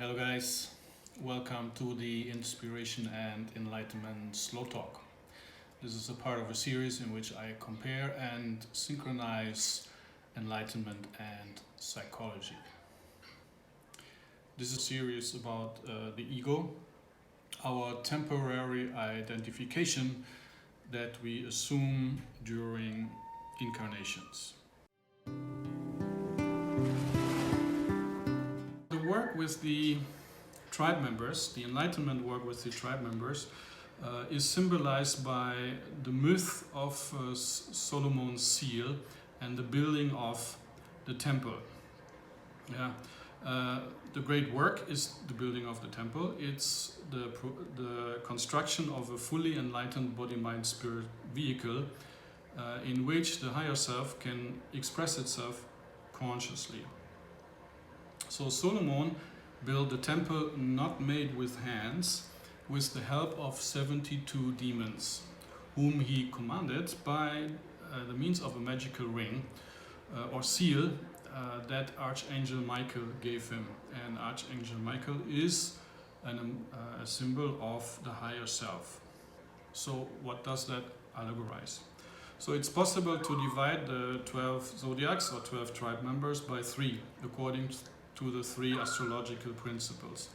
Hello guys, welcome to the Inspiration and Enlightenment Slow Talk. This is a part of a series in which I compare and synchronize enlightenment and psychology. This is a series about the ego, our temporary identification that we assume during incarnations. The work with the tribe members, the Enlightenment work with the tribe members, is symbolized by the myth of Solomon's seal and the building of the temple. The great work is the building of the temple. It's the construction of a fully enlightened body-mind-spirit vehicle in which the higher self can express itself consciously. So Solomon built the temple not made with hands, with the help of 72 demons, whom he commanded by the means of a magical ring or seal that Archangel Michael gave him. And Archangel Michael is a symbol of the higher self. So what does that allegorize? So it's possible to divide the 12 zodiacs or 12 tribe members by 3, according to the 3 astrological principles.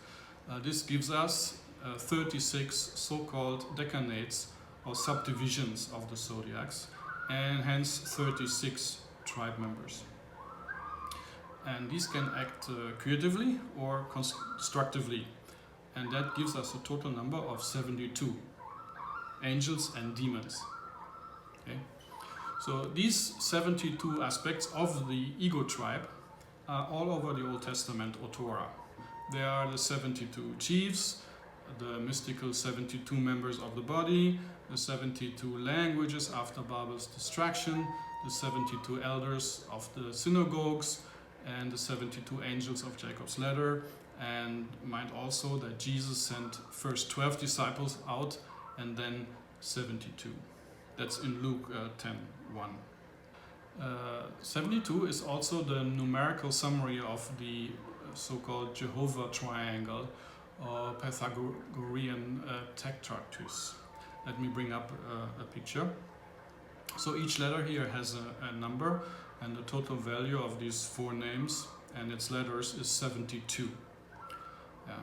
This gives us 36 so-called decanates or subdivisions of the zodiacs, and hence 36 tribe members. And these can act creatively or constructively, and that gives us a total number of 72 angels and demons. Okay? So these 72 aspects of the ego tribe are all over the Old Testament or Torah. There are the 72 chiefs, the mystical 72 members of the body, the 72 languages after Babel's distraction, the 72 elders of the synagogues, and the 72 angels of Jacob's ladder. And mind also that Jesus sent first 12 disciples out and then 72. That's in Luke 10:1. 72 is also the numerical summary of the so-called Jehovah triangle or Pythagorean tetractys. Let me bring up a picture. So each letter here has a number, and the total value of these 4 names and its letters is 72.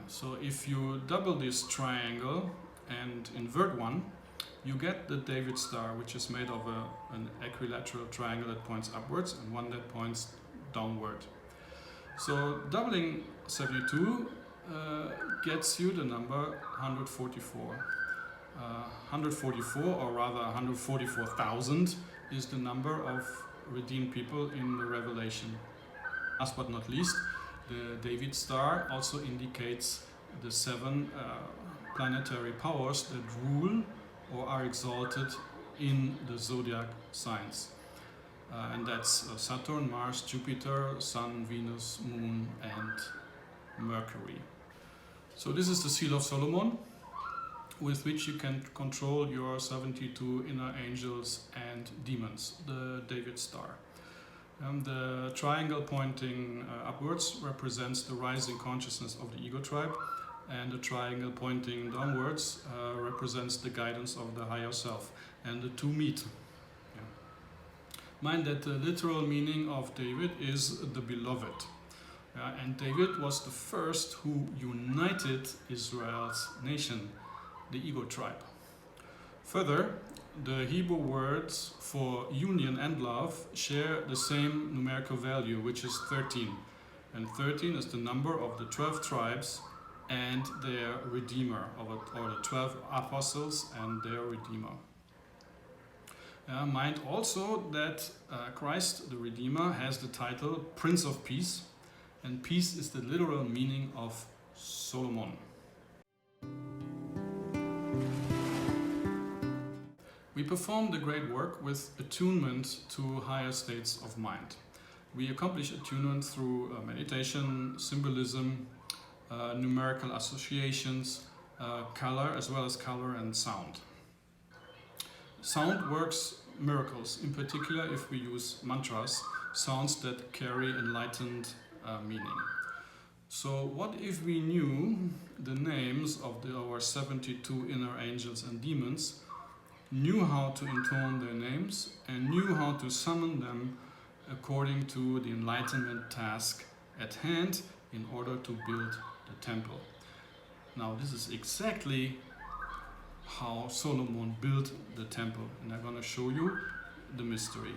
So if you double this triangle and invert one, you get the David star, which is made of an equilateral triangle that points upwards and one that points downward. So doubling 72 gets you the number 144. 144, or rather 144,000, is the number of redeemed people in the Revelation. Last but not least, the David star also indicates the 7 planetary powers that rule or are exalted in the zodiac signs. And that's Saturn, Mars, Jupiter, Sun, Venus, Moon, and Mercury. So this is the seal of Solomon, with which you can control your 72 inner angels and demons, the David star. The triangle pointing upwards represents the rising consciousness of the ego tribe, and the triangle pointing downwards represents the guidance of the higher self, and the 2 meet. Mind that the literal meaning of David is the beloved. And David was the first who united Israel's nation, the ego tribe. Further, the Hebrew words for union and love share the same numerical value, which is 13. And 13 is the number of the 12 tribes and their redeemer, or the 12 apostles and their redeemer. Mind also that Christ, the Redeemer, has the title Prince of Peace, and peace is the literal meaning of Solomon. We perform the great work with attunement to higher states of mind. We accomplish attunement through meditation, symbolism, numerical associations, color, as well as color and sound. Sound works miracles, in particular if we use mantras, sounds that carry enlightened meaning. So what if we knew the names of our 72 inner angels and demons, knew how to intone their names, and knew how to summon them according to the enlightenment task at hand in order to build the temple? Now this is exactly how Solomon built the temple, and I'm going to show you the mystery.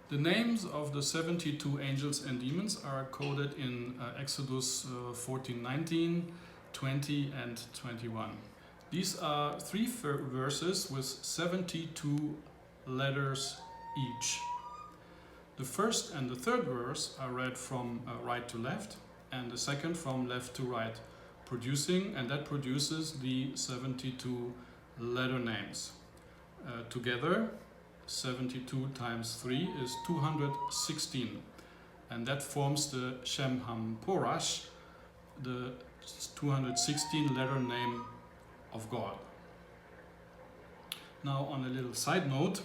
The names of the 72 angels and demons are coded in Exodus 14:19, 20 and 21. These are 3 verses with 72 letters each. The first and the third verse are read from right to left, and the second from left to right, that produces the 72 letter names. Together, 72 times 3 is 216, and that forms the Shem Ham Porash, the 216 letter name of God. Now, on a little side note,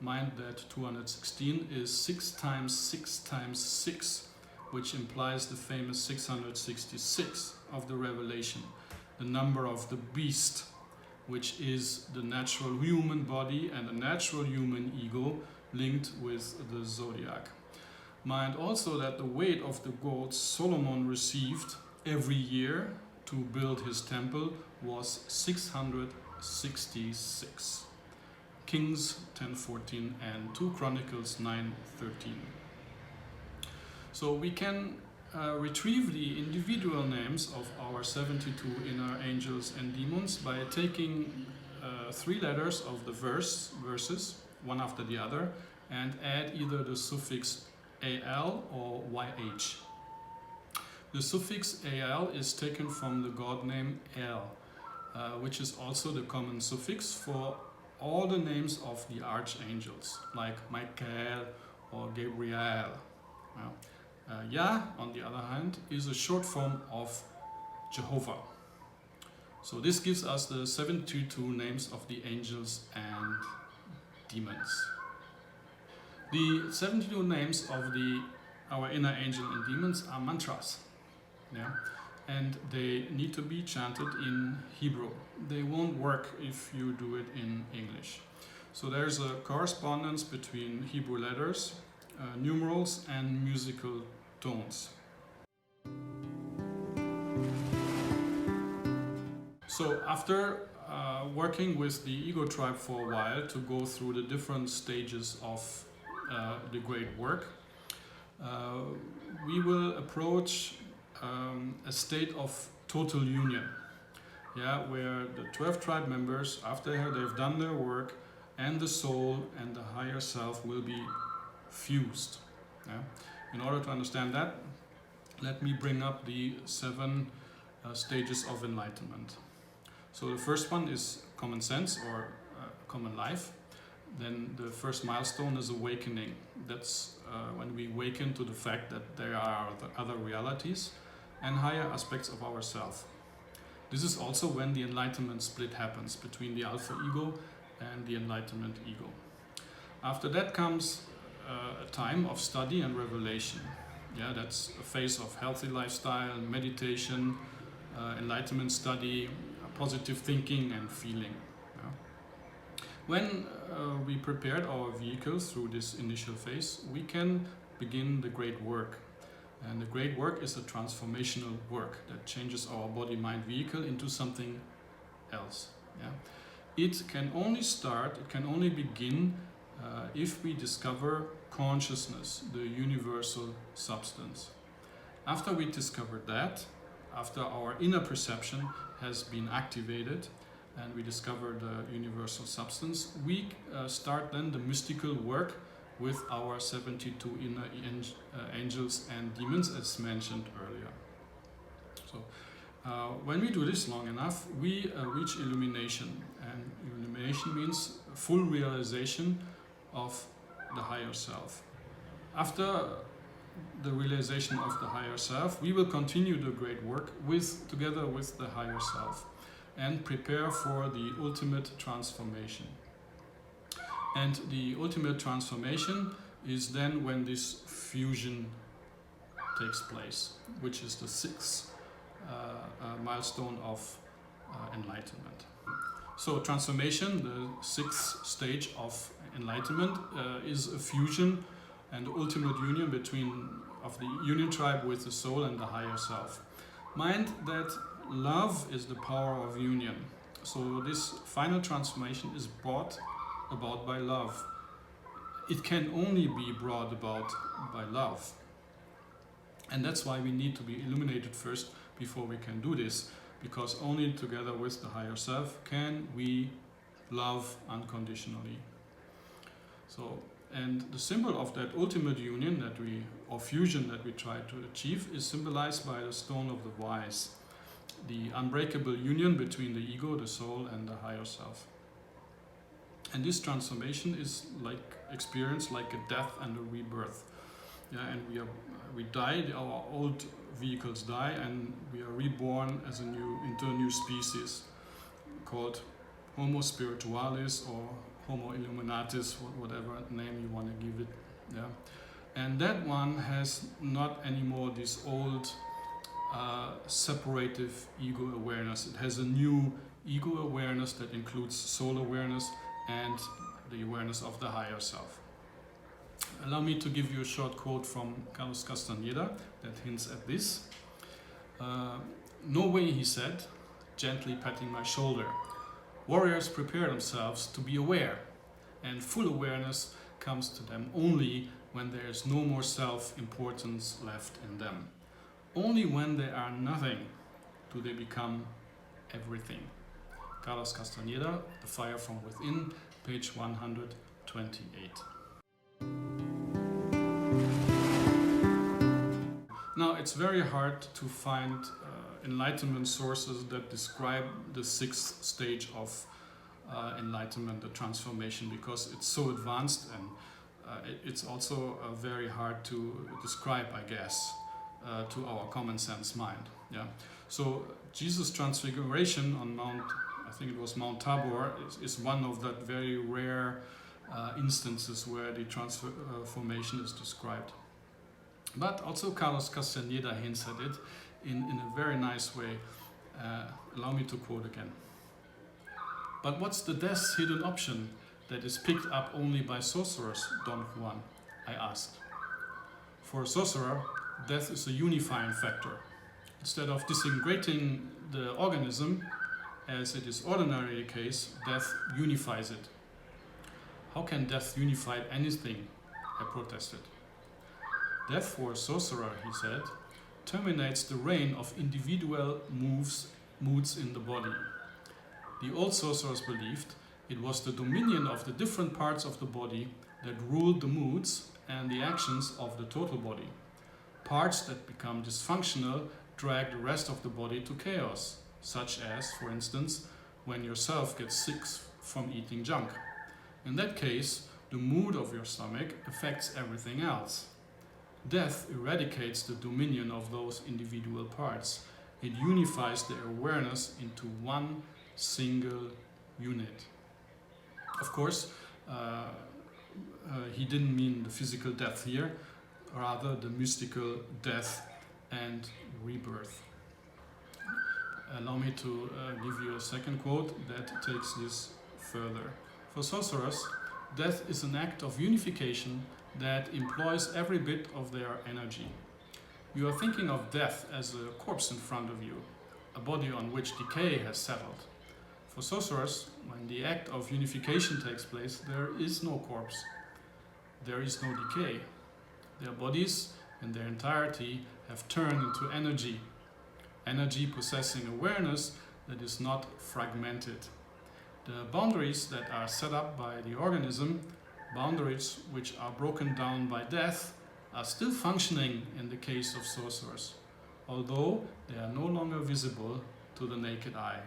mind that 216 is 6 times 6 times 6, which implies the famous 666 of the Revelation, the number of the beast, which is the natural human body and the natural human ego linked with the zodiac. Mind also that the weight of the gold Solomon received every year to build his temple was 666. Kings 10:14 and 2 Chronicles 9:13. So we can retrieve the individual names of our 72 inner angels and demons by taking 3 letters of the verses, one after the other, and add either the suffix al or yh. The suffix al is taken from the god name El, which is also the common suffix for all the names of the archangels, like Michael or Gabriel. Yah, on the other hand, is a short form of Jehovah. So this gives us the 72 names of the angels and demons. The 72 names of our inner angel and demons are mantras, and they need to be chanted in Hebrew. They won't work if you do it in English. So there's a correspondence between Hebrew letters, numerals, and musical tones. So after working with the ego tribe for a while to go through the different stages of the great work, we will approach a state of total union, where the 12 tribe members, after they've done their work, and the soul and the higher self will be fused. In order to understand that, let me bring up the 7 stages of enlightenment. So the first one is common sense or common life. Then the first milestone is awakening. That's when we awaken to the fact that there are other realities and higher aspects of ourself. This is also when the enlightenment split happens between the alpha ego and the enlightenment ego. After that comes a time of study and revelation. That's a phase of healthy lifestyle, meditation, enlightenment study, positive thinking and feeling. When we prepared our vehicles through this initial phase, we can begin the great work. And the great work is a transformational work that changes our body-mind vehicle into something else. It can only begin if we discover consciousness, the universal substance. After we discover that, after our inner perception has been activated and we discover the universal substance, we start then the mystical work with our 72 inner angels and demons, as mentioned earlier. So when we do this long enough, we reach illumination, and illumination means full realization of the higher self. After the realization of the higher self, we will continue the great work together with the higher self and prepare for the ultimate transformation. And the ultimate transformation is then when this fusion takes place, which is the sixth milestone of enlightenment. So transformation, the sixth stage of enlightenment, is a fusion and ultimate union of the union tribe with the soul and the higher self. Mind that love is the power of union. So this final transformation is brought about by love. It can only be brought about by love. And that's why we need to be illuminated first before we can do this, because only together with the higher self can we love unconditionally. So, and the symbol of that ultimate union or fusion that we try to achieve is symbolized by the stone of the wise, the unbreakable union between the ego, the soul, and the higher self. And this transformation is experienced like a death and a rebirth. Yeah, and we die, our old vehicles die, and we are reborn as into a new species called Homo spiritualis or Homo illuminatis, whatever name you want to give it. Yeah, and that one has not anymore this old separative ego awareness. It has a new ego awareness that includes soul awareness and the awareness of the higher self. Allow me to give you a short quote from Carlos Castaneda that hints at this. "No way," he said, gently patting my shoulder. "Warriors prepare themselves to be aware, and full awareness comes to them only when there is no more self-importance left in them. Only when they are nothing do they become everything." Carlos Castaneda, The Fire from Within, page 128. Now, it's very hard to find enlightenment sources that describe the sixth stage of enlightenment, the transformation, because it's so advanced, and it's also very hard to describe, I guess, to our common sense mind. Yeah. So Jesus' transfiguration on I think it was Mount Tabor, is one of that very rare instances where the transformation is described. But also Carlos Castaneda hints at it in a very nice way. Allow me to quote again. "But what's the death's hidden option that is picked up only by sorcerers, Don Juan?" I asked. "For a sorcerer, death is a unifying factor. Instead of disintegrating the organism, as it is ordinarily the case, death unifies it." "How can death unify anything?" I protested. "Death for a sorcerer," he said, "terminates the reign of individual moods in the body. The old sorcerers believed it was the dominion of the different parts of the body that ruled the moods and the actions of the total body. Parts that become dysfunctional drag the rest of the body to chaos, such as, for instance, when yourself gets sick from eating junk. In that case, the mood of your stomach affects everything else. Death eradicates the dominion of those individual parts. It unifies their awareness into one single unit." Of course, he didn't mean the physical death here, rather the mystical death and rebirth. Allow me to give you a second quote that takes this further. "For sorcerers, death is an act of unification that employs every bit of their energy. You are thinking of death as a corpse in front of you, a body on which decay has settled. For sorcerers, when the act of unification takes place, there is no corpse. There is no decay. Their bodies in their entirety have turned into energy, energy possessing awareness that is not fragmented. The boundaries that are set up by the organism, boundaries which are broken down by death, are still functioning in the case of sorcerers, although they are no longer visible to the naked eye."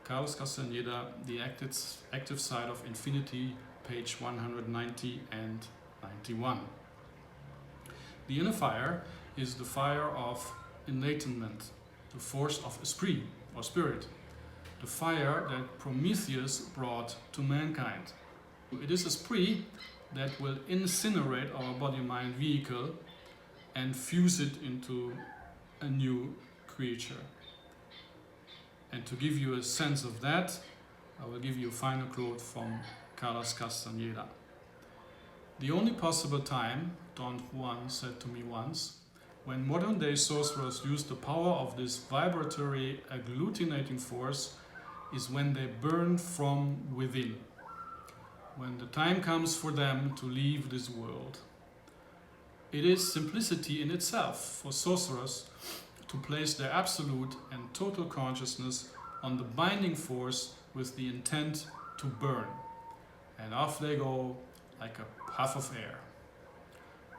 Carlos Castaneda, The Active Side of Infinity, page 190 and 91. The inner fire is the fire of enlightenment, the force of esprit or spirit, the fire that Prometheus brought to mankind. It is esprit that will incinerate our body-mind vehicle and fuse it into a new creature. And to give you a sense of that, I will give you a final quote from Carlos Castaneda. "The only possible time," Don Juan said to me once, "when modern-day sorcerers use the power of this vibratory, agglutinating force is when they burn from within, when the time comes for them to leave this world. It is simplicity in itself for sorcerers to place their absolute and total consciousness on the binding force with the intent to burn. And off they go like a puff of air."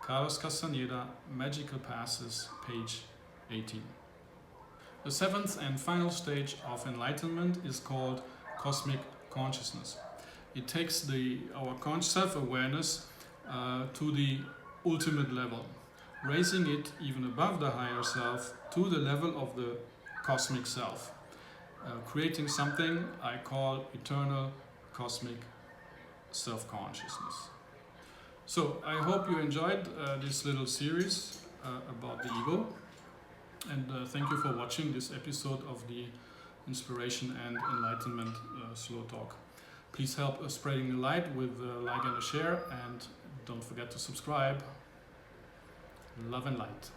Carlos Castaneda, Magical Passes, page 18. The seventh and final stage of enlightenment is called cosmic consciousness. It takes our self-awareness to the ultimate level, raising it even above the higher self to the level of the cosmic self, creating something I call eternal cosmic self-consciousness. So I hope you enjoyed this little series about the ego, and thank you for watching this episode of the Inspiration and Enlightenment Slow Talk. Please help spreading the light with a like and a share, and don't forget to subscribe. Love and light.